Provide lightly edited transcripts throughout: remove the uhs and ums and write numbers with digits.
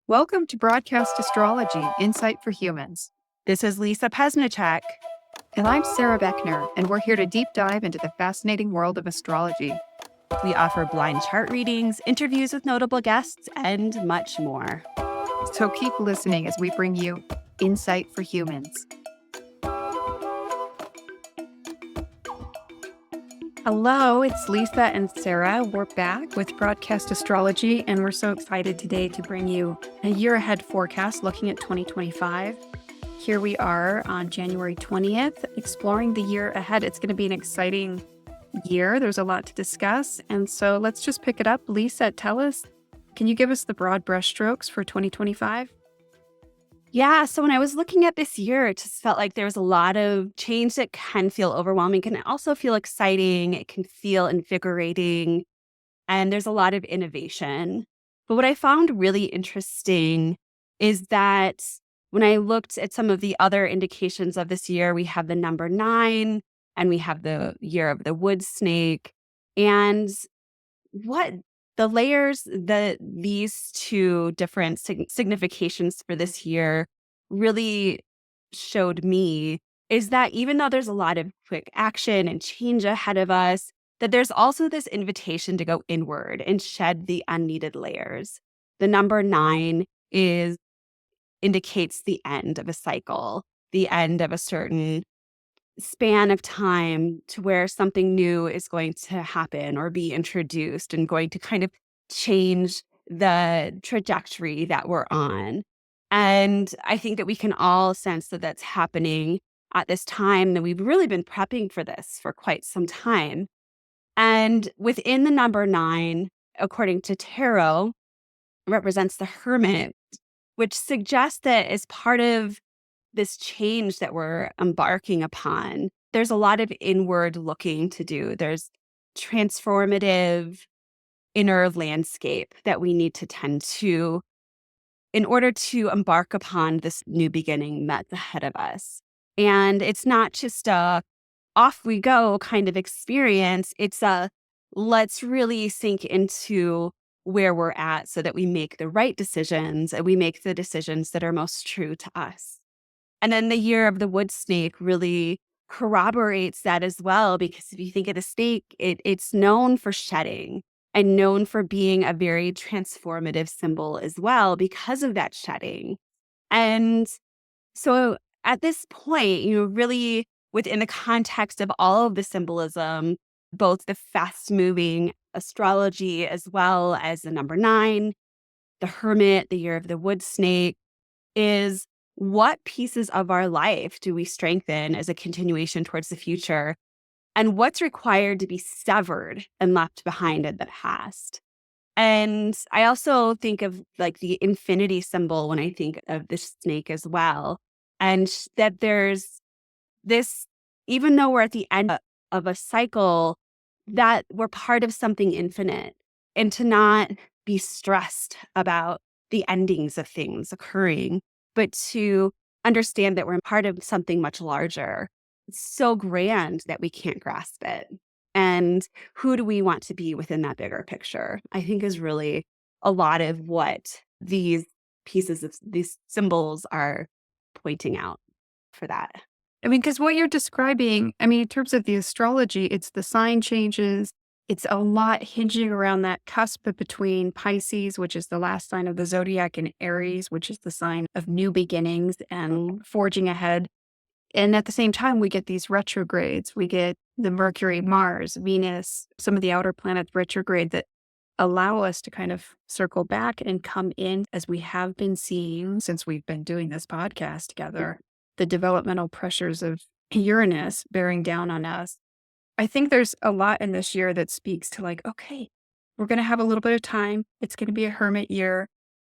Welcome to Broadcast Astrology, Insight for Humans. This is Lisa Pesnichek. And I'm Sara Beckner, and we're here to deep dive into the fascinating world of astrology. We offer blind chart readings, interviews with notable guests, and much more. So keep listening as we bring you Insight for Humans. Hello, it's Lisa and Sara. We're back with Broadcast Astrology, and we're so excited today to bring you a year ahead forecast looking at 2025. Here we are on January 20th, exploring the year ahead. It's going to be an exciting year. There's a lot to discuss. And so let's just pick it up. Lisa, tell us, can you give us the broad brushstrokes for 2025? Yeah, so when I was looking at this year, it just felt like there was a lot of change that can feel overwhelming, can also feel exciting, it can feel invigorating, and there's a lot of innovation. But what I found really interesting is that when I looked at some of the other indications of this year, we have the number 9 and we have the year of the wood snake. And what the layers that these two different significations for this year really showed me is that even though there's a lot of quick action and change ahead of us, that there's also this invitation to go inward and shed the unneeded layers. The number 9 indicates the end of a cycle, the end of a certain span of time to where something new is going to happen or be introduced and going to kind of change the trajectory that we're on. And I think that we can all sense that that's happening at this time, that we've really been prepping for this for quite some time. And within the number 9, according to tarot, represents the hermit, which suggests that as part of this change that we're embarking upon, there's a lot of inward looking to do. There's transformative inner landscape that we need to tend to in order to embark upon this new beginning that's ahead of us. And it's not just a off we go kind of experience. It's a let's really sink into where we're at so that we make the right decisions and we make the decisions that are most true to us. And then the year of the wood snake really corroborates that as well, because if you think of the snake, it's known for shedding and known for being a very transformative symbol as well because of that shedding. And so at this point, really within the context of all of the symbolism, both the fast moving astrology as well as the number 9, the hermit, the year of the wood snake, is what pieces of our life do we strengthen as a continuation towards the future? And what's required to be severed and left behind in the past? And I also think of like the infinity symbol when I think of the snake as well. And that there's this, even though we're at the end of a cycle, that we're part of something infinite, and to not be stressed about the endings of things occurring, but to understand that we're part of something much larger. It's so grand that we can't grasp it. And who do we want to be within that bigger picture? I think is really a lot of what these pieces of these symbols are pointing out for that. Because what you're describing, in terms of the astrology, it's the sign changes. It's a lot hinging around that cusp between Pisces, which is the last sign of the zodiac, and Aries, which is the sign of new beginnings and forging ahead. And at the same time, we get these retrogrades. We get the Mercury, Mars, Venus, some of the outer planets retrograde that allow us to kind of circle back and come in, as we have been seeing since we've been doing this podcast together, the developmental pressures of Uranus bearing down on us. I think there's a lot in this year that speaks to like, okay, we're going to have a little bit of time. It's going to be a hermit year.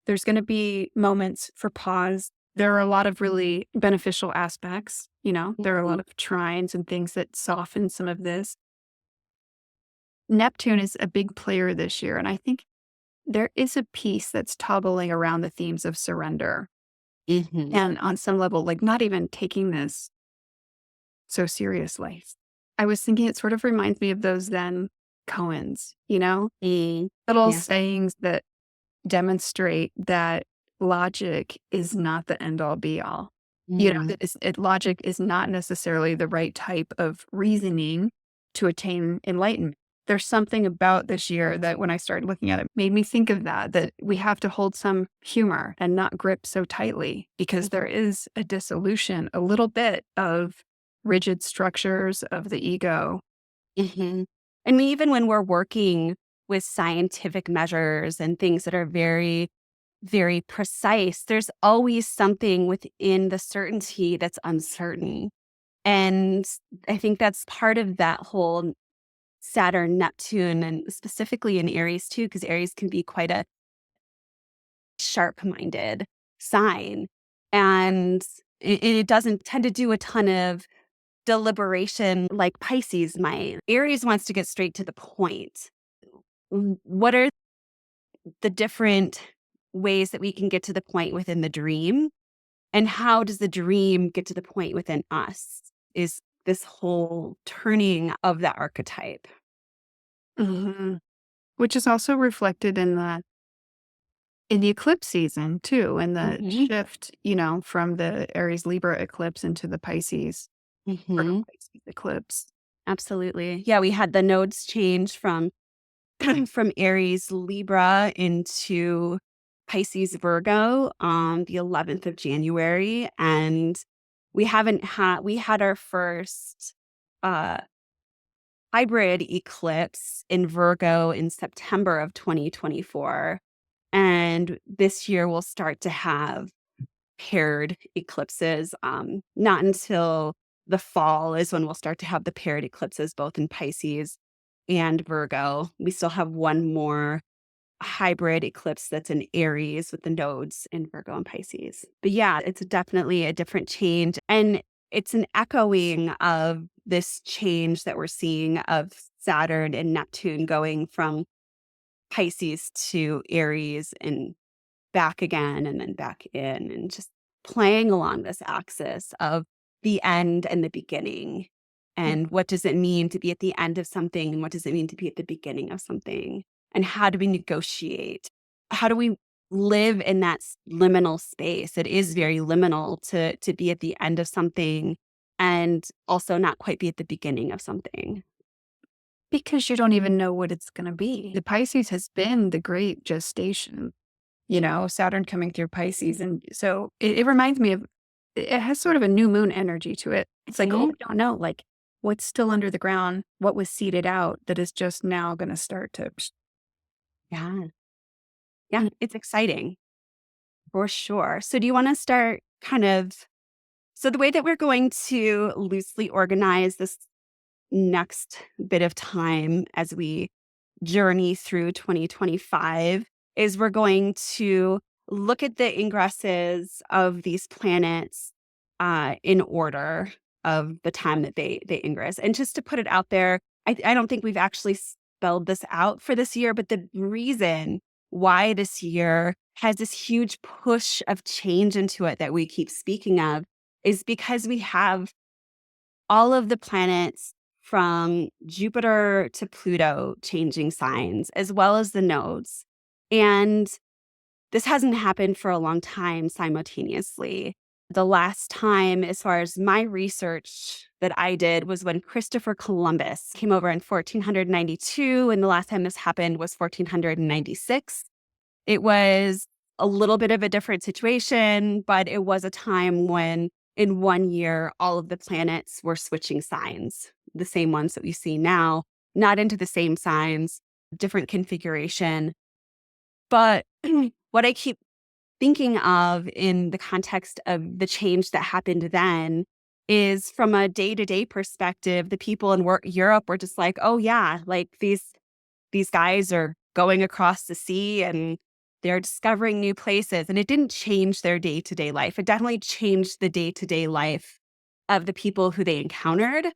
There's going to be moments for pause. There are a lot of really beneficial aspects. There are a lot of trines and things that soften some of this. Neptune is a big player this year. And I think there is a piece that's toggling around the themes of surrender. Mm-hmm. And on some level, like not even taking this so seriously. I was thinking it sort of reminds me of those Zen koans, little sayings that demonstrate that logic is not the end all be all. Mhm. That logic is not necessarily the right type of reasoning to attain enlightenment. There's something about this year that when I started looking at it made me think of that we have to hold some humor and not grip so tightly because there is a dissolution, a little bit of rigid structures of the ego. Mhm. And even when we're working with scientific measures and things that are very, very precise, there's always something within the certainty that's uncertain. And I think that's part of that whole Saturn, Neptune, and specifically in Aries too, because Aries can be quite a sharp minded sign. And it doesn't tend to do a ton of deliberation like Pisces might. Aries wants to get straight to the point. What are the different ways that we can get to the point within the dream? And how does the dream get to the point within us? Is this whole turning of that archetype. Mhm. Which is also reflected in the eclipse season too, and the Hmm. shift, from the Aries Libra eclipse into the Pisces Virgo Hmm. Pisces eclipse. Absolutely. Yeah, we had the nodes change from from Aries Libra into Pisces Virgo on the 11th of January. And we had our first uh, hybrid eclipse in Virgo in September of 2024. And this year we'll start to have paired eclipses. Not until the fall is when we'll start to have the paired eclipses, both in Pisces and Virgo. We still have one more hybrid eclipse that's in Aries with the nodes in Virgo and Pisces. But yeah, it's definitely a different change. And it's an echoing of this change that we're seeing of Saturn and Neptune going from Pisces to Aries and back again and then back in, and just playing along this axis of the end and the beginning. Mm. And what does it mean to be at the end of something? And what does it mean to be at the beginning of something? And how do we negotiate? How do we live in that liminal space? It is very liminal to be at the end of something and also not quite be at the beginning of something. Because you don't even know what it's gonna be. The Pisces has been the great gestation, Saturn coming through Pisces, and so it reminds me of it has sort of a new moon energy to it. It's like, oh, Mhm. we don't know, like, what's still under the ground, what was seeded out that is just now gonna start to Yeah. Yeah. It's exciting for sure. So, do you want to start kind of So the way that we're going to loosely organize this next bit of time as we journey through 2025 is we're going to look at the ingresses of these planets in order of the time that they ingress. And just to put it out there, I don't think we've actually spelled this out for this year, but the reason why this year has this huge push of change into it that we keep speaking of is because we have all of the planets from Jupiter to Pluto changing signs, as well as the nodes. And this hasn't happened for a long time simultaneously. The last time, as far as my research that I did, was when Christopher Columbus came over in 1492. And the last time this happened was 1496. It was a little bit of a different situation, but it was a time when in one year, all of the planets were switching signs, the same ones that we see now, not into the same signs, different configuration. But what I keep thinking of in the context of the change that happened then is from a day to day perspective, the people in Europe were just like, oh, yeah, like these guys are going across the sea and they're discovering new places. And it didn't change their day to day life. It definitely changed the day to day life of the people who they encountered.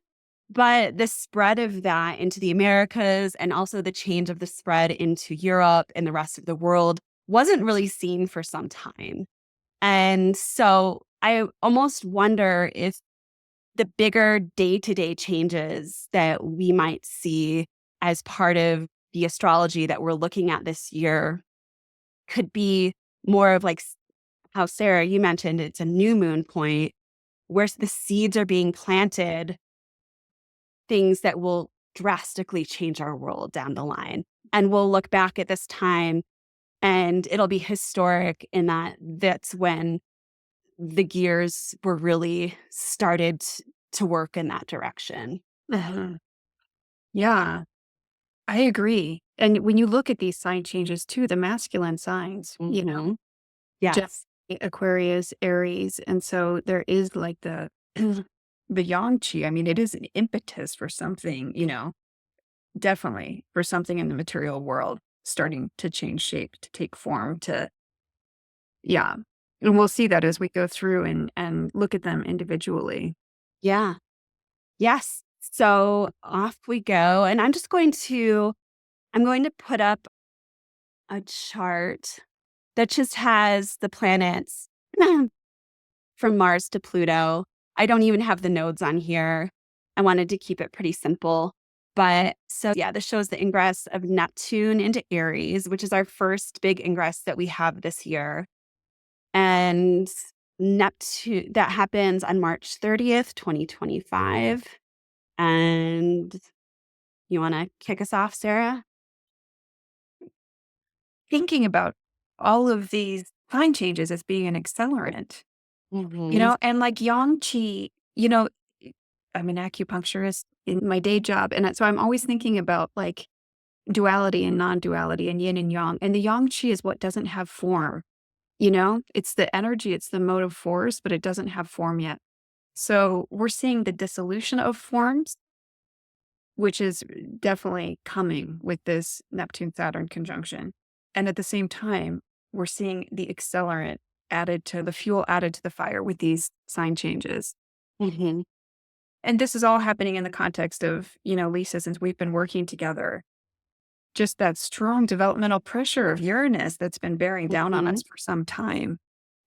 But the spread of that into the Americas and also the change of the spread into Europe and the rest of the world wasn't really seen for some time. And so I almost wonder if the bigger day to day changes that we might see as part of the astrology that we're looking at this year could be more of like how, Sarah, you mentioned it's a new moon point where the seeds are being planted, things that will drastically change our world down the line. And we'll look back at this time and it'll be historic in that that's when the gears were really started to work in that direction. Uh-huh. Yeah, I agree. And when you look at these sign changes too, the masculine signs, Mhm. Gemini, Yes. Aquarius, Aries, and so there is like the the yang chi. I mean, it is an impetus for something, definitely for something in the material world starting to change shape, to take form, to yeah. And we'll see that as we go through and look at them individually. Yeah. Yes. So off we go. And I'm going to put up a chart that just has the planets from Mars to Pluto. I don't even have the nodes on here. I wanted to keep it pretty simple. But so, yeah, this shows the ingress of Neptune into Aries, which is our first big ingress that we have this year. And Neptune, that happens on March 30th, 2025. And you want to kick us off, Sarah? Thinking about all of these sign changes as being an accelerant, Hmm. and like yang chi, I'm an acupuncturist in my day job. And so I'm always thinking about like duality and non-duality and yin and yang. And the yang chi is what doesn't have form, it's the energy, it's the motive force, but it doesn't have form yet. So we're seeing the dissolution of forms, which is definitely coming with this Neptune Saturn conjunction. And at the same time, we're seeing the accelerant added to the fuel added to the fire with these sign changes. Hmm. And this is all happening in the context of, Lisa, since we've been working together, just that strong developmental pressure of Uranus that's been bearing down on Hmm. us for some time.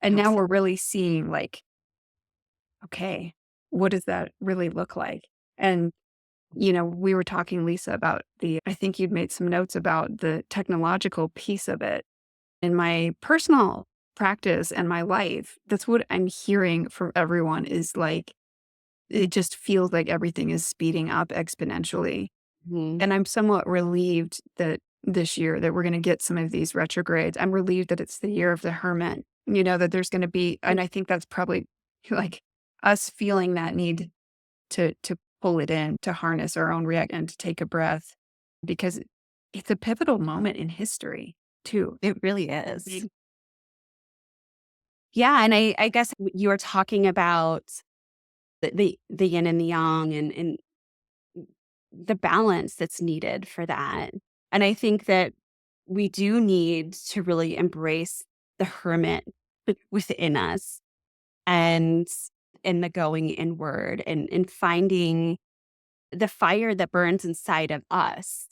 And now we're Absolutely. really seeing, like, okay, what does that really look like? And, we were talking, Lisa, about I think you'd made some notes about the technological piece of it. In my personal practice and my life, that's what I'm hearing from everyone is like, it just feels like everything is speeding up exponentially. Hmm. And I'm somewhat relieved that this year that we're going to get some of these retrogrades. I'm relieved that it's the year of the hermit, that there's going to be, and I think that's probably like us feeling that need to pull it in, to harness our own react and to take a breath because it's a pivotal moment in history too. It really is. Big- Yeah. And I guess you were talking about the yin and the yang and the balance that's needed for that. And I think that we do need to really embrace the hermit within us and in the going inward and finding the fire that burns inside of us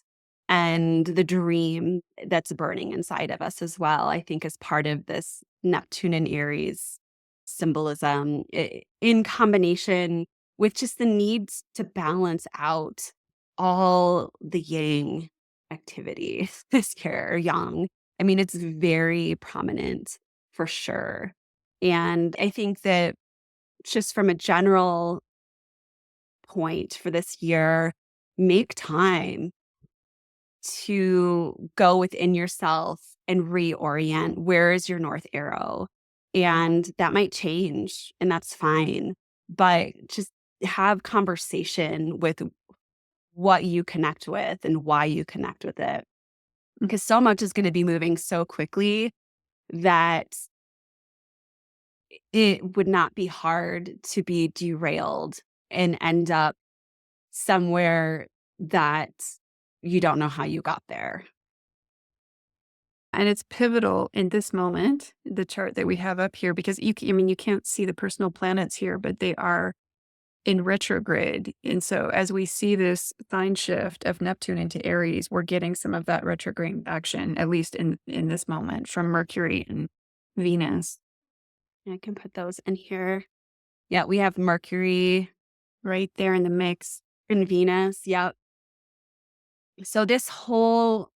and the dream that's burning inside of us as well, I think is part of this Neptune and Aries symbolism in combination with just the needs to balance out all the yang activity this year, or yang. I mean, it's very prominent for sure. And I think that just from a general point for this year, make time to go within yourself and reorient. Where is your north arrow? And that might change, and that's fine. But just have conversation with what you connect with and why you connect with it. Because so much is going to be moving so quickly that it would not be hard to be derailed and end up somewhere that you don't know how you got there. And it's pivotal in this moment, the chart that we have up here, because you can't see the personal planets here, but they are in retrograde. And so as we see this sign shift of Neptune into Aries, we're getting some of that retrograde action, at least in this moment, from Mercury and Venus I can put those in here. Yeah, we have Mercury right there in the mix. and Venus. Yep. So this whole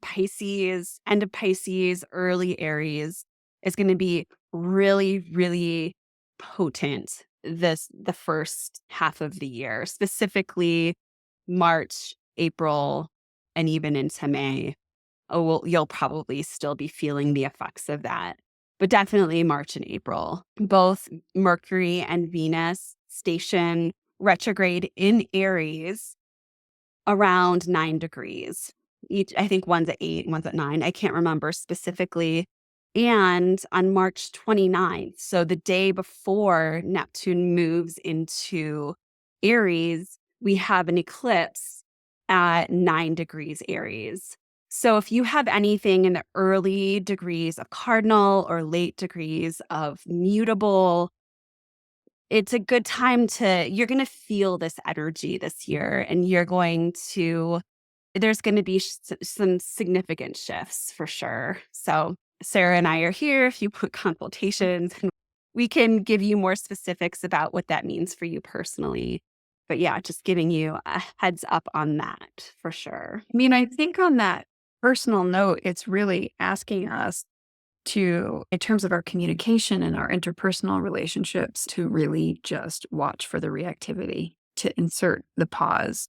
Pisces, end of Pisces, early Aries is going to be really, really potent the first half of the year, specifically March, April, and even into May. Oh, well, you'll probably still be feeling the effects of that. But definitely March and April. Both Mercury and Venus station retrograde in Aries around 9 degrees. Each I think one's at 8, one's at 9. I can't remember specifically. And on March 29th, so the day before Neptune moves into Aries, we have an eclipse at 9 degrees Aries. So if you have anything in the early degrees of cardinal or late degrees of mutable, it's a good time to you're gonna feel this energy this year, and you're going to there's gonna be some significant shifts for sure. So, Sarah and I are here if you want consultations, and we can give you more specifics about what that means for you personally. But yeah, just giving you a heads up on that for sure. I mean, I think on that personal note, it's really asking us to, in terms of our communication and our interpersonal relationships, to really just watch for the reactivity, to insert the pause.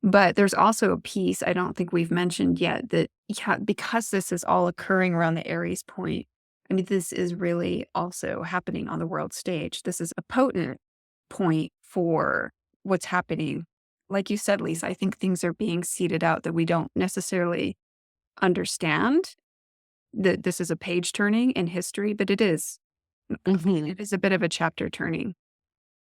But there's also a piece I don't think we've mentioned yet that, yeah, because this is all occurring around the Aries point, I mean, this is really also happening on the world stage. This is a potent point for what's happening. Like you said, Lisa, I think things are being seeded out that we don't necessarily understand that this is a page turning in history, but it is. Mhm. It is a bit of a chapter turning.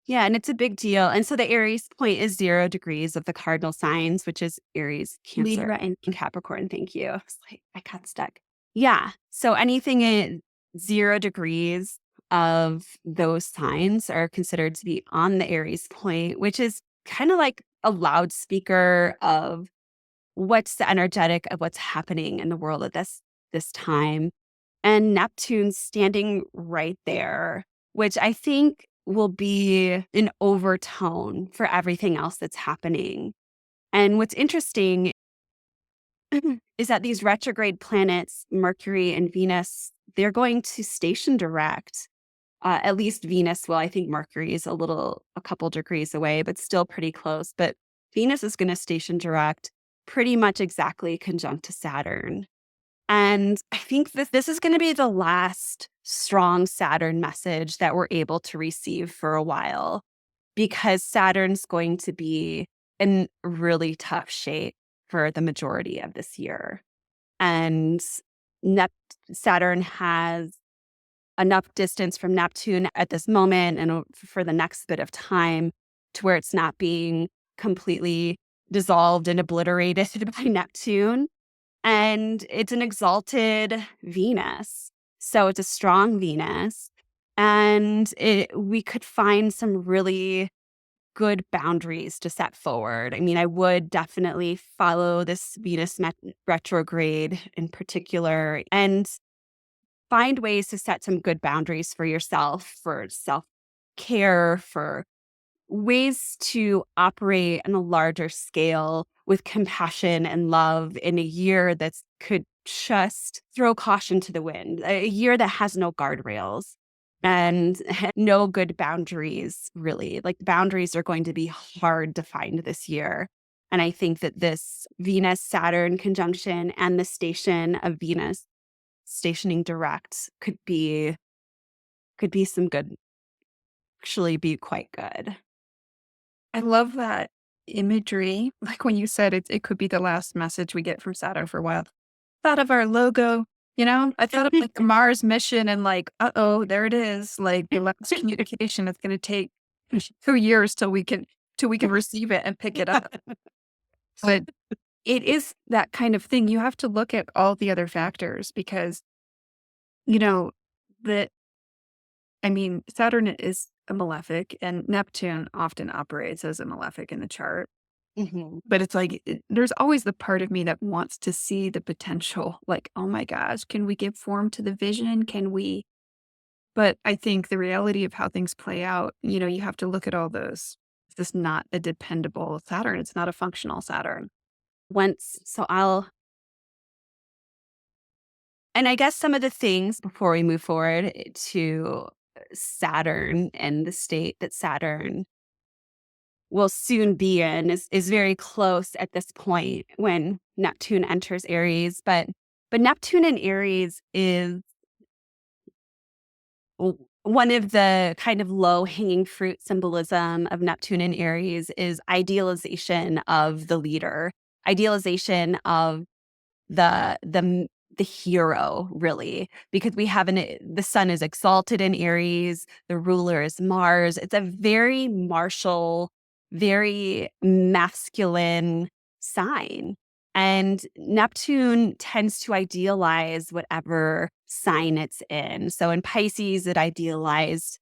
Yeah, and it's a big deal. And so the Aries point is 0 degrees of the cardinal signs, which is Aries, Cancer, and Capricorn. Thank you. I was like, I got stuck. Yeah. So anything in 0 degrees of those signs are considered to be on the Aries point, which is kind of like a loudspeaker of what's the energetic of what's happening in the world at this time. And Neptune's standing right there, which I think will be an overtone for everything else that's happening. And what's interesting is that these retrograde planets, Mercury and Venus, they're going to station direct. At least Venus will. I think Mercury is a couple degrees away, but still pretty close. But Venus is going to station direct pretty much exactly conjunct to Saturn. And I think that this is going to be the last strong Saturn message that we're able to receive for a while, because Saturn's going to be in really tough shape for the majority of this year. And Nep- Saturn has enough distance from Neptune at this moment and for the next bit of time to where it's not being completely dissolved and obliterated by Neptune. And it's an exalted Venus. So it's a strong Venus. And we could find some really good boundaries to set forward. I mean, I would definitely follow this retrograde in particular and find ways to set some good boundaries for yourself, for self care, for ways to operate on a larger scale with compassion and love in a year that's could just throw caution to the wind, a year that has no guardrails and no good boundaries, really. Like boundaries are going to be hard to find this year. And I think that this Venus Saturn conjunction and the station of Venus stationing direct could be some good, actually be quite good. I love that imagery. Like when you said it could be the last message we get from Saturn for a while. Thought of our logo, I thought of like the Mars mission and like, uh-oh, there it is. Like the last communication. It's gonna take 2 years till we can receive it and pick it up. But it is that kind of thing. You have to look at all the other factors because, you know, that I mean, Saturn is a malefic and Neptune often operates as a malefic in the chart. Mhm. But it's like, there's always the part of me that wants to see the potential, like, "Oh my gosh, can we give form to the vision? Can we?" But I think the reality of how things play out, you have to look at all those. This is not a dependable Saturn. It's not a functional Saturn. Once so I'll And I guess some of the things before we move forward to Saturn and the state that Saturn will soon be in is very close at this point when Neptune enters Aries. But Neptune in Aries is one of the kind of low hanging fruit symbolism of Neptune in Aries is idealization of the leader, idealization of the hero, really, because we have the sun is exalted in Aries, the ruler is Mars. It's a very martial, very masculine sign. And Neptune tends to idealize whatever sign it's in. So in Pisces, it idealized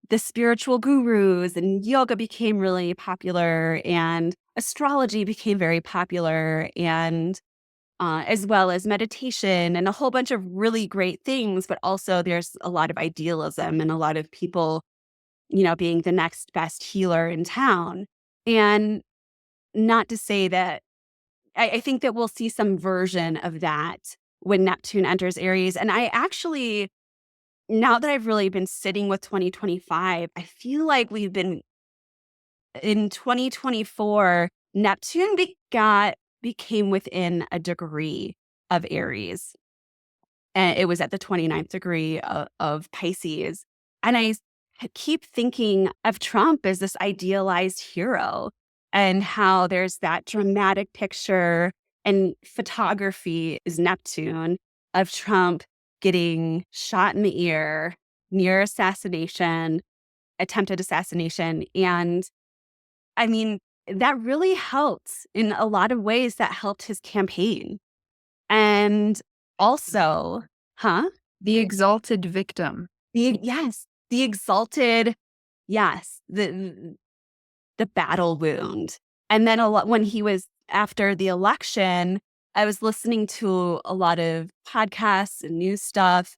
the spiritual gurus, and yoga became really popular, and astrology became very popular, and as well as meditation and a whole bunch of really great things. But also, there's a lot of idealism and a lot of people, being the next best healer in town. And not to say that I think that we'll see some version of that when Neptune enters Aries. And I actually, now that I've really been sitting with 2025, I feel like we've been in 2024, Neptune became within a degree of Aries. And it was at the 29th degree of Pisces. And keep thinking of Trump as this idealized hero, and how there's that dramatic picture and photography is Neptune of Trump getting shot in the ear, near assassination, attempted assassination. And I mean, that really helped in a lot of ways. That helped his campaign. And also, huh? The exalted victim. Yes, the exalted, yes, the battle wound. And then a lot when he was after the election, I was listening to a lot of podcasts and news stuff.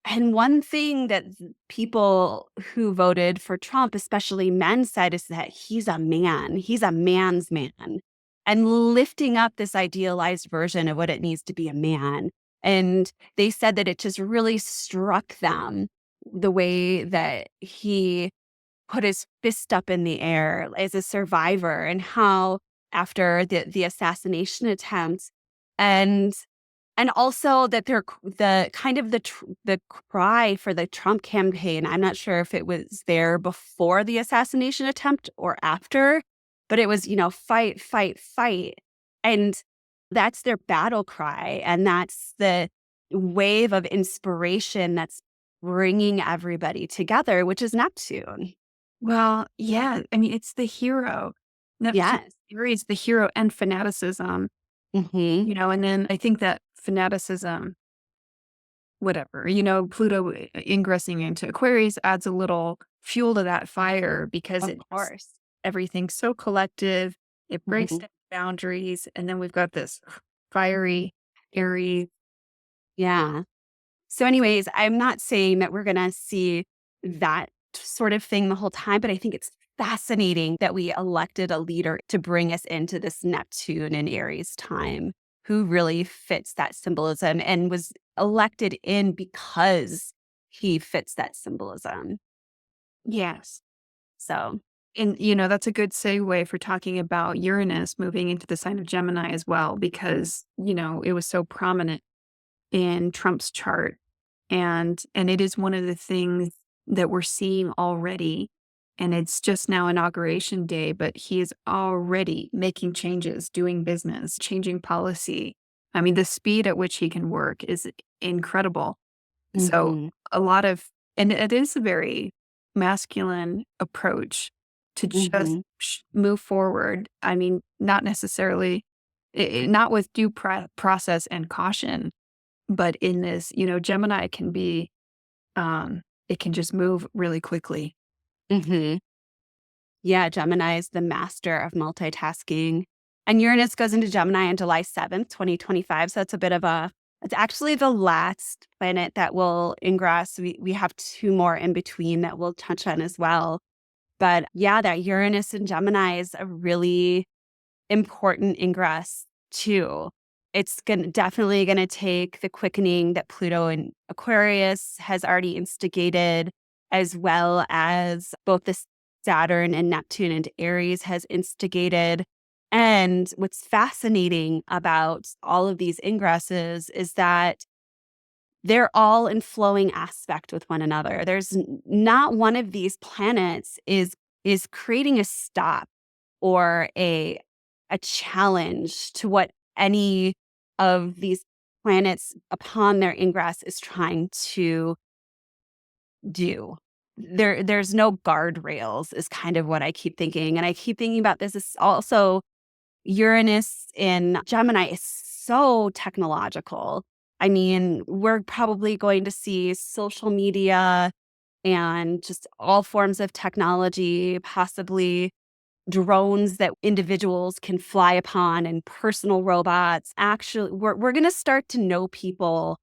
And one thing that people who voted for Trump, especially men, said is that he's a man. He's a man's man. And lifting up this idealized version of what it means to be a man. And they said that it just really struck them the way that he put his fist up in the air as a survivor, and how after the assassination attempt, and also that they're the kind of the cry for the Trump campaign. I'm not sure if it was there before the assassination attempt or after, but it was, fight, fight, fight. And that's their battle cry. And that's the wave of inspiration that's bringing everybody together, which is Neptune. Well, yeah, I mean, it's the hero. Neptune Yes. is the hero and fanaticism, Hmm. and then I think that fanaticism, whatever, Pluto ingressing into Aquarius adds a little fuel to that fire because Of it's course. everything's so collective. It breaks Hmm. down boundaries. And then we've got this fiery, airy. Yeah. So, anyways, I'm not saying that we're going to see that sort of thing the whole time, but I think it's fascinating that we elected a leader to bring us into this Neptune and Aries time who really fits that symbolism and was elected in because he fits that symbolism. Yes. So, And, that's a good segue for talking about Uranus moving into the sign of Gemini as well, because, it was so prominent in Trump's chart. And it is one of the things that we're seeing already. And it's just now inauguration day, but he is already making changes, doing business, changing policy. I mean, the speed at which he can work is incredible. So mhm, a lot of, and it is a very masculine approach to just mhm, move forward. I mean, not necessarily, not with due process and caution, but in this, Gemini can be, it can just move really quickly. mhm. Yeah, Gemini is the master of multitasking. And Uranus goes into Gemini on July 7th, 2025. So it's actually the last planet that will ingress. We have two more in between that we'll touch on as well. But yeah, that Uranus and Gemini is a really important ingress too. It's definitely gonna take the quickening that Pluto and Aquarius has already instigated, as well as both the Saturn and Neptune and Aries has instigated. And what's fascinating about all of these ingresses is that they're all in flowing aspect with one another. There's not one of these planets is creating a stop or a challenge to what any of these planets upon their ingress is trying to do. There's no guardrails is kind of what I keep thinking. And I keep thinking about this is also Uranus in Gemini is so technological. I mean, we're probably going to see social media and just all forms of technology, possibly drones that individuals can fly upon and personal robots. Actually, we're going to start to know people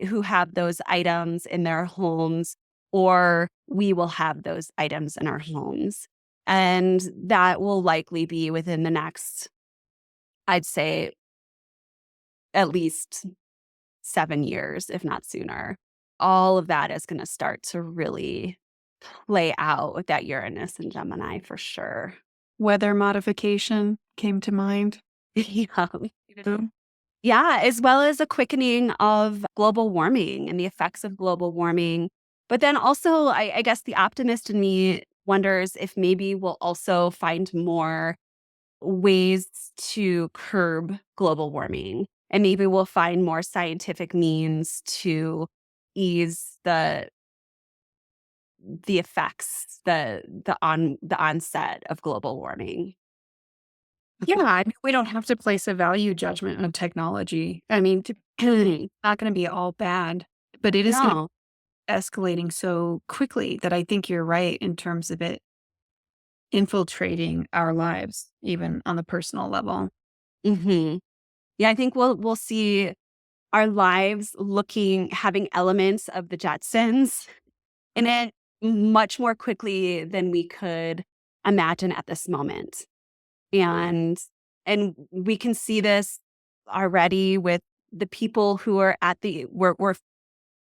who have those items in their homes, or we will have those items in our homes. And that will likely be within the next, I'd say, at least 7 years, if not sooner. All of that is going to start to really play out with that Uranus and Gemini for sure. Weather modification came to mind. Yeah. Too. Yeah, as well as a quickening of global warming and the effects of global warming. But then also, I guess the optimist in me wonders if maybe we'll also find more ways to curb global warming. And maybe we'll find more scientific means to ease the effects, the onset of global warming. Yeah, I mean, we don't have to place a value judgment on technology. I mean, it's not going to be all bad, but it is going to No. be escalating so quickly that I think you're right in terms of it infiltrating our lives, even on the personal level. Hmm. Yeah, I think we'll see our lives having elements of the Jetsons in it much more quickly than we could imagine at this moment. And we can see this already with the people who are at we're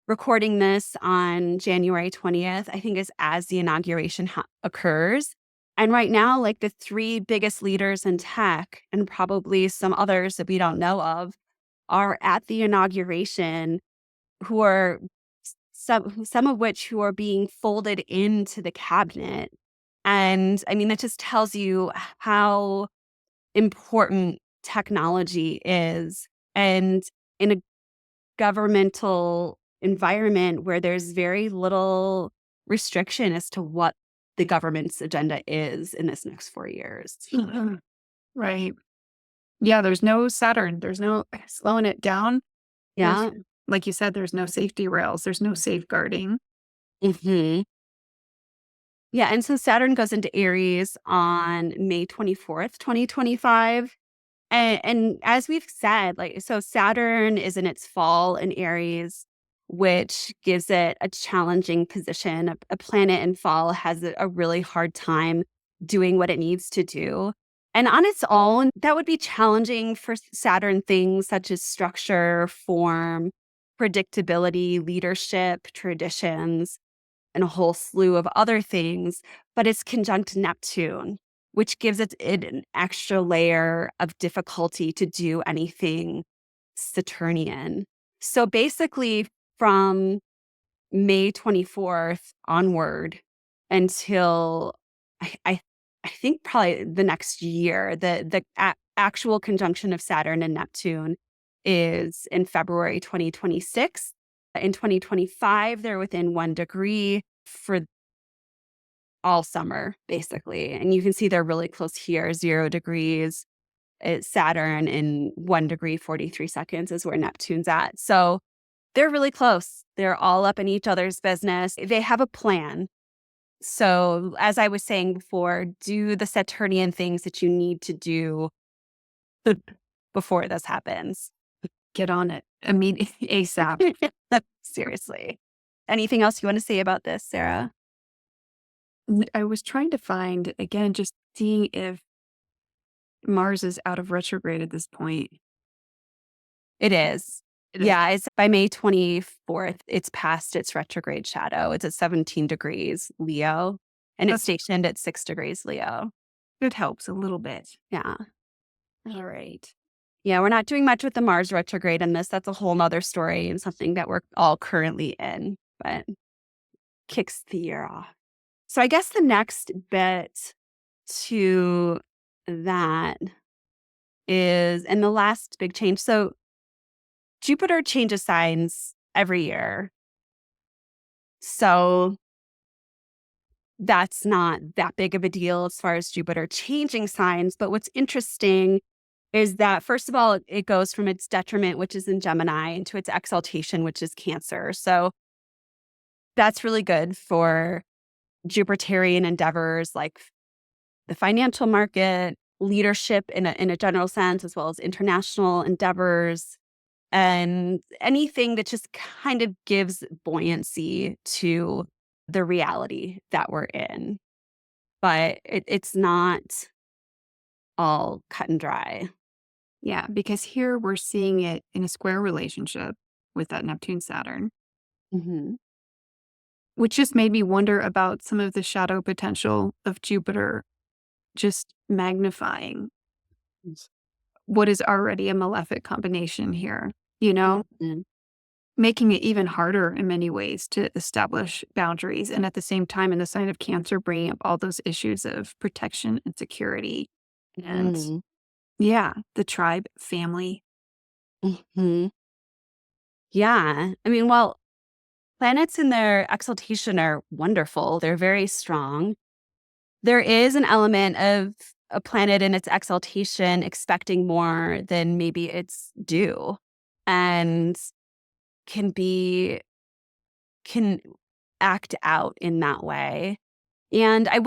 recording this on January 20th, I think is as the inauguration occurs. And right now, like the three biggest leaders in tech and probably some others that we don't know of are at the inauguration who are some of which who are being folded into the cabinet. And I mean, that just tells you how important technology is. And in a governmental environment where there's very little restriction as to what the government's agenda is in this next 4 years. Mhm. Right. Yeah, there's no Saturn. There's no slowing it down. There's, Yeah. like you said, there's no safety rails. There's no safeguarding. Hmm. Yeah. And so Saturn goes into Aries on May 24th, 2025. And as we've said, like, so Saturn is in its fall in Aries, which gives it a challenging position. A planet in fall has a really hard time doing what it needs to do. And on its own, that would be challenging for Saturn things such as structure, form, predictability, leadership, traditions and a whole slew of other things, but it's conjunct Neptune, which gives it an extra layer of difficulty to do anything Saturnian. So basically, from May 24th onward until I, I think probably the next year, the actual conjunction of Saturn and Neptune is in February 2026. In 2025, they're within 1 degree for all summer, basically. And you can see they're really close here, 0 degrees. It's Saturn in 1 degree, 43 seconds is where Neptune's at. So they're really close. They're all up in each other's business. They have a plan. So, as I was saying before, do the Saturnian things that you need to do before this happens. Get on it. Immediately, ASAP. Seriously. Anything else you want to say about this, Sarah? I was trying to find, again, just seeing if Mars is out of retrograde at this point. It is. It is. Yeah, it's by May 24th, it's past its retrograde shadow. It's at 17 degrees Leo, and it's That's stationed at 6 degrees Leo. it helps a little bit. Yeah. All right. Yeah, we're not doing much with the Mars retrograde in this. That's a whole nother story and something that we're all currently in, but kicks the year off. So I guess the next bit to that is, and the last big change. So Jupiter changes signs every year. So that's not that big of a deal as far as Jupiter changing signs. But what's interesting is that, first of all, it goes from its detriment, which is in Gemini, into its exaltation, which is Cancer. So that's really good for Jupiterian endeavors like the financial market, leadership in a general sense, as well as international endeavors, and anything that just kind of gives buoyancy to the reality that we're in. But it's not all cut and dry. Yeah, because here we're seeing it in a square relationship with that Neptune Saturn, Hmm. which just made me wonder about some of the shadow potential of Jupiter just magnifying what is already a malefic combination here, you know, Mhm. making it even harder in many ways to establish boundaries. And at the same time, in the sign of Cancer, bringing up all those issues of protection and security. And Mhm. yeah, the tribe, family. Mhm. Yeah. I mean, well, planets in their exaltation are wonderful. They're very strong. There is an element of a planet in its exaltation expecting more than maybe it's due, and can be can act out in that way. And I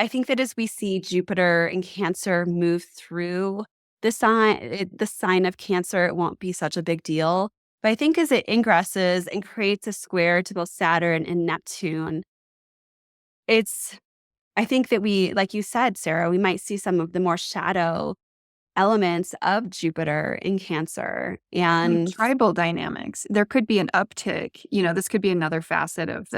think that as we see Jupiter and Cancer move through the sign of Cancer, it won't be such a big deal. But I think as it ingresses and creates a square to both Saturn and Neptune, it's I think that like you said, Sarah, we might see some of the more shadow elements of Jupiter in Cancer. And Tribal dynamics. There could be an uptick. This could be another facet of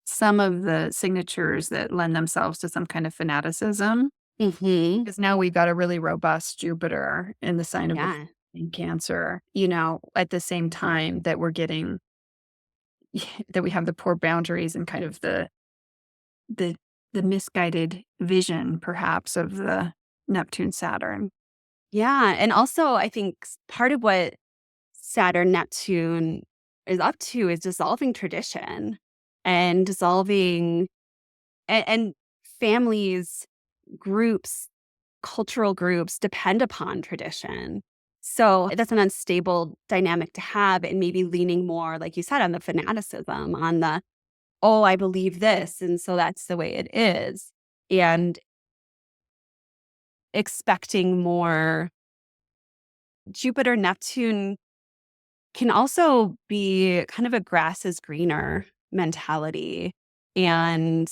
some of the signatures that lend themselves to some kind of fanaticism. mhm, Because now we've got a really robust Jupiter in the sign of the yeah. in Cancer, at the same time that we're getting that we have the poor boundaries and kind of the the misguided vision perhaps of the Neptune Saturn. Yeah. And also, I think part of what Saturn Neptune is up to is dissolving tradition and dissolving and families, groups, cultural groups depend upon tradition. So that's an unstable dynamic to have, and maybe leaning more, like you said, on the fanaticism, on the, oh, I believe this. And so that's the way it is. And expecting more. Jupiter, Neptune can also be kind of a grass is greener mentality, and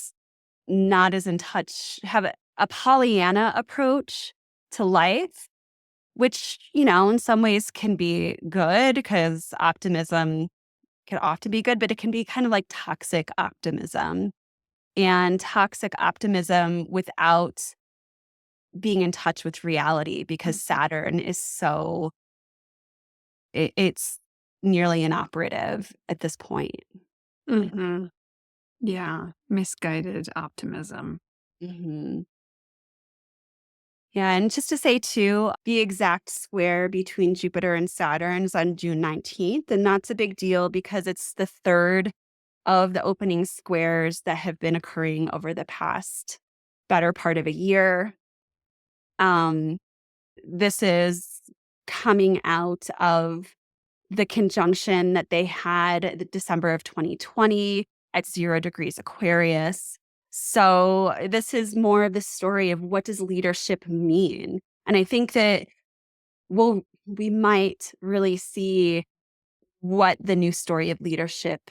not as in touch, have a Pollyanna approach to life, which, in some ways can be good because optimism can often be good, but it can be kind of like toxic optimism, and toxic optimism without being in touch with reality, because Saturn is so, it's nearly inoperative at this point. Hmm. Yeah, misguided optimism. Mhm. Yeah, and just to say too, the exact square between Jupiter and Saturn is on June 19th, and that's a big deal because it's the third of the opening squares that have been occurring over the past better part of a year. Um, this is coming out of the conjunction that they had the December of 2020 at 0 degrees Aquarius. So this is more of the story of, what does leadership mean? And I think that we might really see what the new story of leadership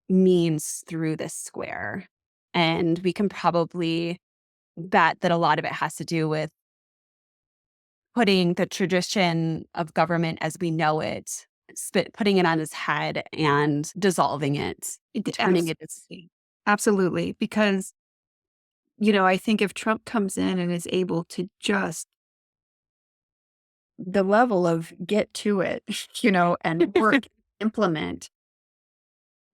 means through this square. And we can probably bet that a lot of it has to do with putting the tradition of government as we know it, putting it on its head and dissolving it, It turning it. absolutely. Absolutely, because, I think if Trump comes in and is able to just the level of get to it, and work, implement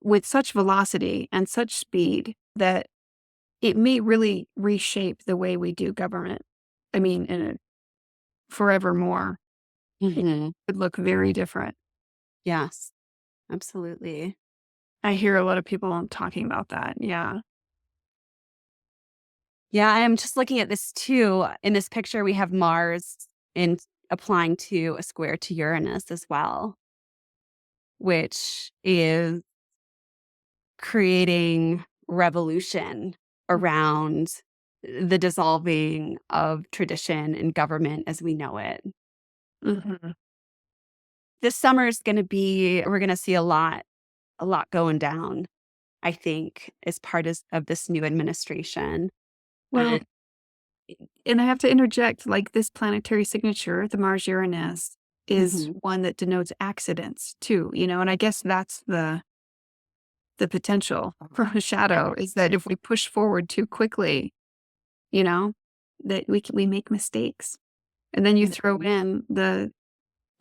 with such velocity and such speed that it may really reshape the way we do government. I mean, in a forevermore, it Mhm. would look very different. Yes, absolutely. I hear a lot of people talking about that. Yeah. Yeah, I'm just looking at this too. In this picture, we have Mars in applying to a square to Uranus as well, which is creating revolution around the dissolving of tradition and government as we know it. Mhm. This summer is going to be, we're going to see a lot going down, I think, as part of this new administration. Well, and I have to interject, like this planetary signature, the Mars Uranus, is Mhm. one that denotes accidents too, and I guess that's the potential for a shadow is that if we push forward too quickly, you know, that we make mistakes. And then you throw Mhm. in the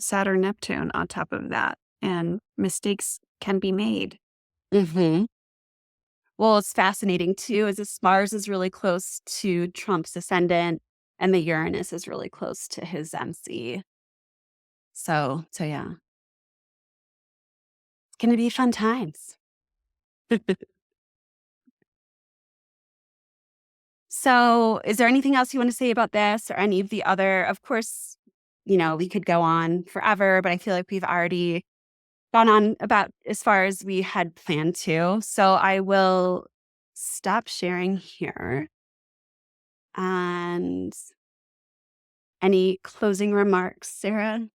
Saturn Neptune on top of that, and mistakes can be made. Mhm. Well, it's fascinating too, is this Mars is really close to Trump's ascendant and the Uranus is really close to his MC. So yeah, it's gonna be fun times. So, is there anything else you want to say about this or any of the other? Of course, we could go on forever, but I feel like we've already gone on about as far as we had planned to. So, I will stop sharing here. And any closing remarks, Sarah?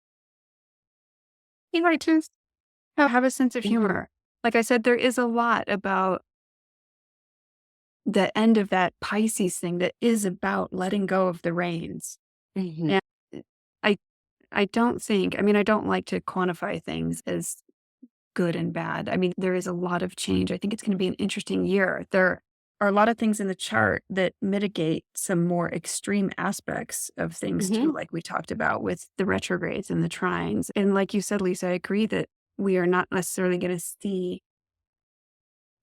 I just have a sense of Mhm. humor. Like I said, there is a lot about the end of that Pisces thing that is about letting go of the reins. Mhm. And I I don't think, I mean, I don't like to quantify things as good and bad. I mean, there is a lot of change. I think it's going to be an interesting year. There are a lot of things in the chart that mitigate some more extreme aspects of things Mhm. too, like we talked about with the retrogrades and the trines. And like you said, Lisa, I agree that we are not necessarily going to see,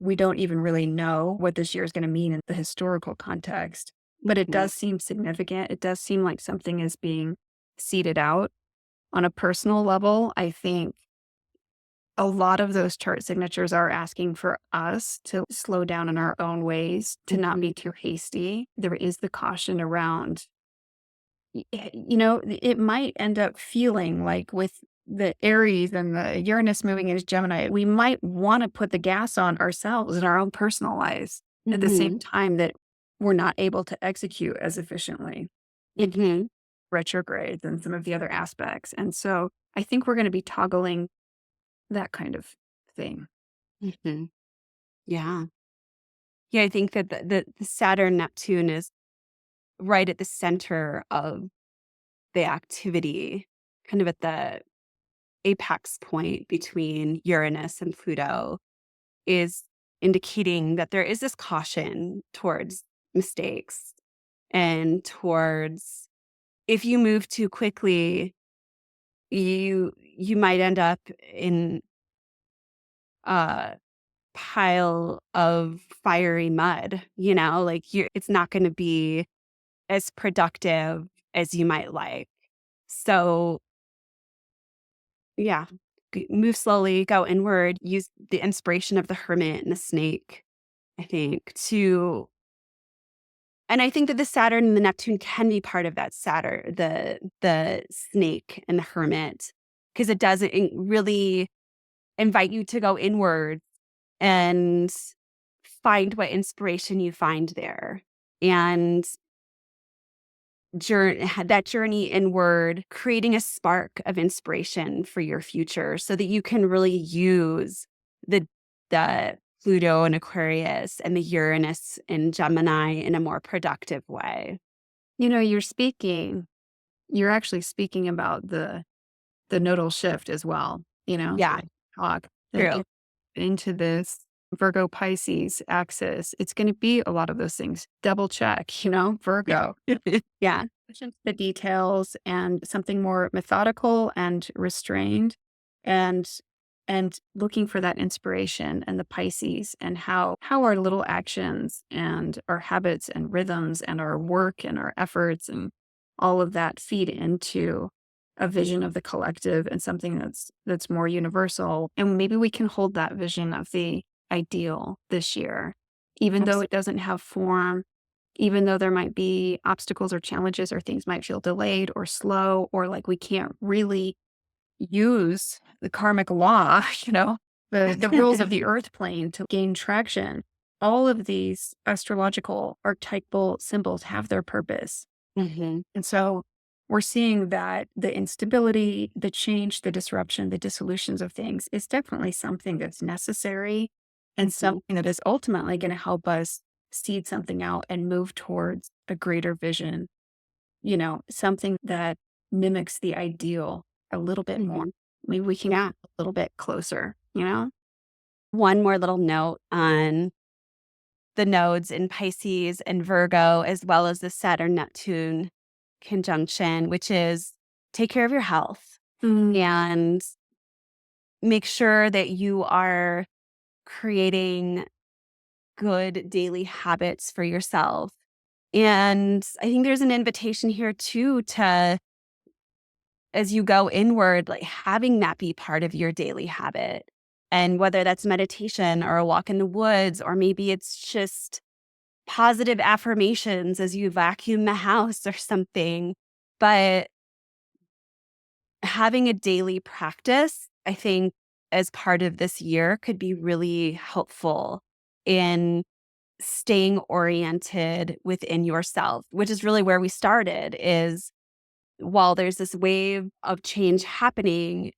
we don't even really know what this year is going to mean in the historical context, but it Mhm. does seem significant. It does seem like something is being seeded out on a personal level. I think a lot of those chart signatures are asking for us to slow down in our own ways, to not Mhm. be too hasty. There is the caution around, it might end up feeling like with the Aries and the Uranus moving into Gemini, we might want to put the gas on ourselves in our own personal lives at the same Mhm. time that we're not able to execute as efficiently Mhm. retrogrades and some of the other aspects. And so I think we're going to be toggling that kind of thing. Mhm. Yeah. Yeah, I think that the Saturn Neptune is right at the center of the activity, kind of at the apex point between Uranus and Pluto, is indicating that there is this caution towards mistakes and towards if you move too quickly, you might end up in a pile of fiery mud, like it's not going to be as productive as you might like. So, yeah, move slowly, go inward, use the inspiration of the hermit and the snake, I think, and I think that the Saturn and the Neptune can be part of that Saturn, the snake and the hermit, because it does really invite you to go inward and find what inspiration you find there. And that journey inward, creating a spark of inspiration for your future so that you can really use the Pluto and Aquarius and the Uranus and Gemini in a more productive way. You're speaking you're actually speaking about the nodal shift as well, Yeah, that talk that true. into this Virgo Pisces axis. It's going to be a lot of those things. Double check, Yeah. Virgo. Yeah. Attention to the details and something more methodical and restrained and looking for that inspiration and the Pisces and how our little actions and our habits and rhythms and our work and our efforts and all of that feed into a vision of the collective and something that's more universal. And maybe we can hold that vision of the ideal this year, even though Abs it doesn't have form, even though there might be obstacles or challenges or things might feel delayed or slow, or like we can't really use the karmic law, the rules of the earth plane to gain traction. All of these astrological archetypal symbols have their purpose. Mhm, And so we're seeing that the instability, the change, the disruption, the dissolutions of things is definitely something that's necessary and mhm, something that is ultimately going to help us seed something out and move towards a greater vision, something that mimics the ideal a little bit more. mhm. Maybe we can Yeah. come a little bit closer. One more little note on the nodes in Pisces and Virgo, as well as the Saturn Neptune conjunction, which is take care of your health Mm, and make sure that you are creating good daily habits for yourself. And I think there's an invitation here too to, as you go inward, like having that be part of your daily habit. And whether that's meditation or a walk in the woods, or maybe it's just positive affirmations as you vacuum the house or something. But having a daily practice, I think, as part of this year could be really helpful in staying oriented within yourself, which is really where we started is while there's this wave of change happening,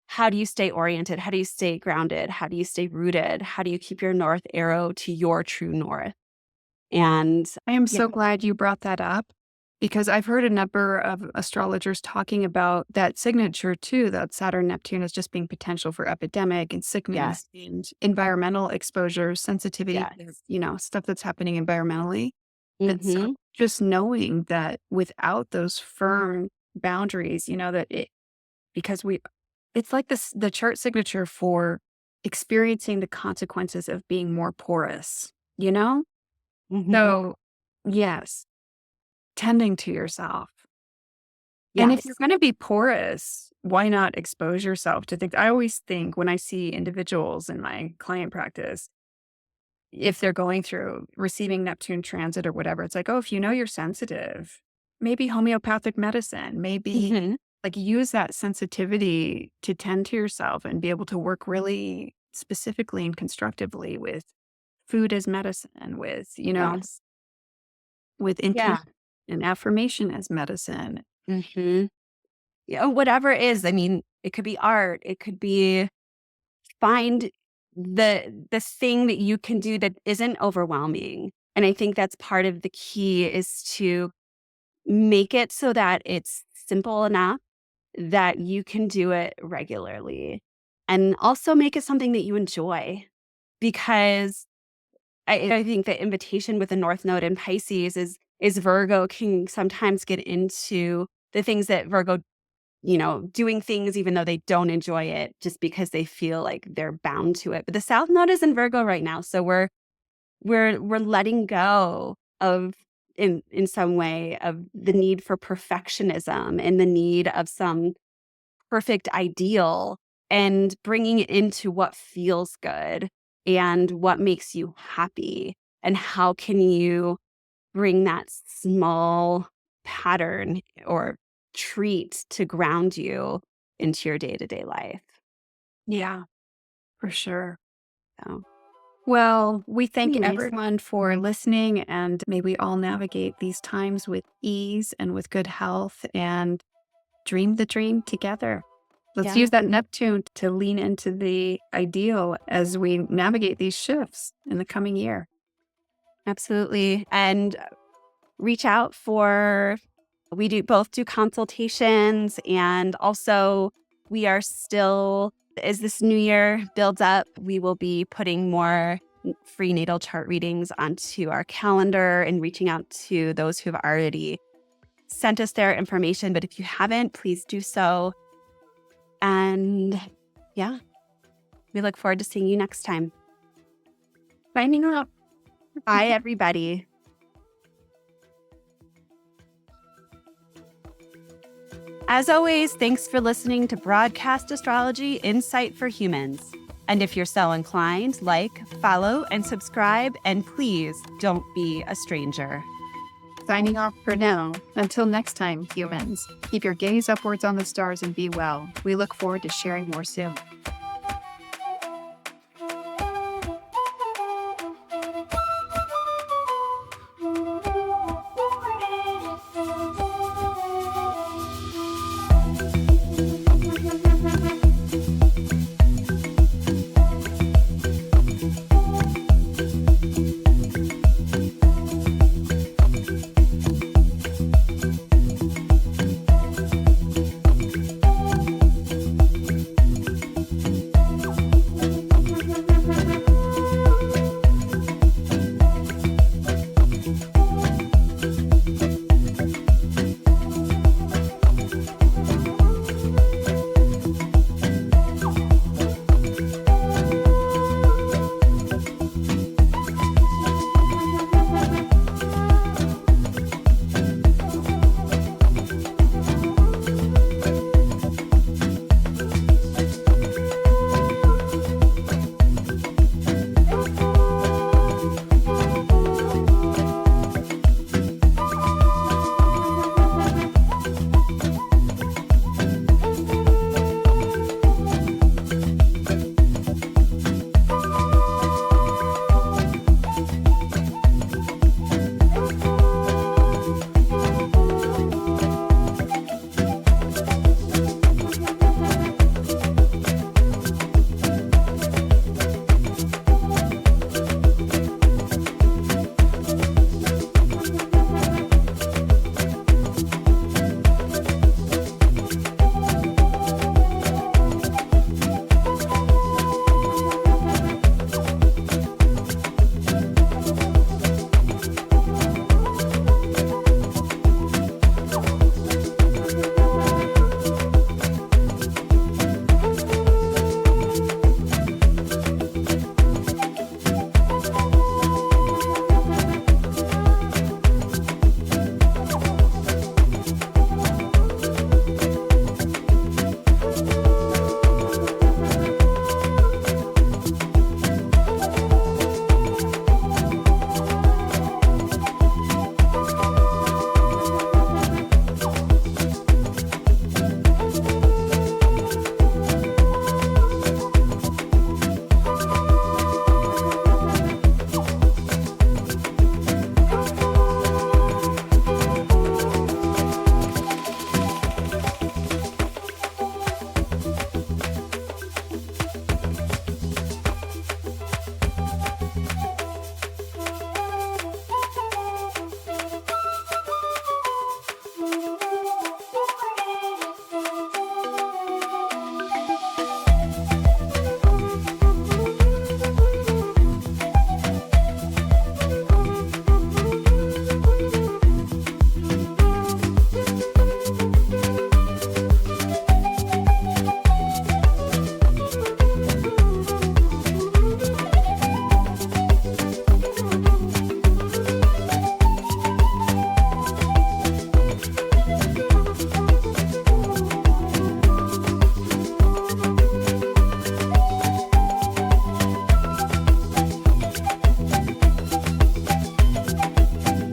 how do you stay oriented? How do you stay grounded? How do you stay rooted? How do you keep your north arrow to your true north? And I am yeah, so glad you brought that up because I've heard a number of astrologers talking about that signature too, that Saturn Neptune as just being potential for epidemic and yes, sickness and environmental exposure, sensitivity, to, yes. stuff that's happening environmentally. And so Mhm, just knowing that without those firm boundaries, that because it's like this, the chart signature for experiencing the consequences of being more porous, you know? mhm. So, yes, tending to yourself. And if you're Yes. gonna be porous, why not expose yourself to things? I always think when I see individuals in my client practice, if they're going through receiving Neptune transit or whatever, it's like, "Oh, if you know you're sensitive, maybe homeopathic medicine, maybe, Mhm. like, use that sensitivity to tend to yourself and be able to work really specifically and constructively with food as medicine, Yes. with Yeah. intention and affirmation as medicine." Mhm. Yeah, whatever it is, I mean, it could be art, it could be find the thing that you can do that isn't overwhelming, and I think that's part of the key is to make it so that it's simple enough that you can do it regularly, and also make it something that you enjoy because I think the invitation with the North Node in Pisces is Virgo can sometimes get into the things that Virgo, doing things even though they don't enjoy it just because they feel like they're bound to it. But the South Node is in Virgo right now, so we're letting go of in some way of the need for perfectionism and the need of some perfect ideal and bringing it into what feels good and what makes you happy and how can you bring that small pattern or treat to ground you into your day-to-day life. Yeah, for sure. So, Well, we thank anyways, everyone for listening, and may we all navigate these times with ease and with good health and dream the dream together. Let's yeah, use that Neptune to lean into the ideal as we navigate these shifts in the coming year. absolutely. And reach out for We do both do consultations, and also we are still, as this new year builds up, we will be putting more free natal chart readings onto our calendar and reaching out to those who have already sent us their information. But if you haven't, please do so. And yeah, we look forward to seeing you next time. Signing off. Bye, everybody. As always, thanks for listening to Broadcast Astrology Insight for Humans. And if you're so inclined, like, follow, and subscribe, and please don't be a stranger. Signing off for now. Until next time, humans, keep your gaze upwards on the stars and be well. We look forward to sharing more soon.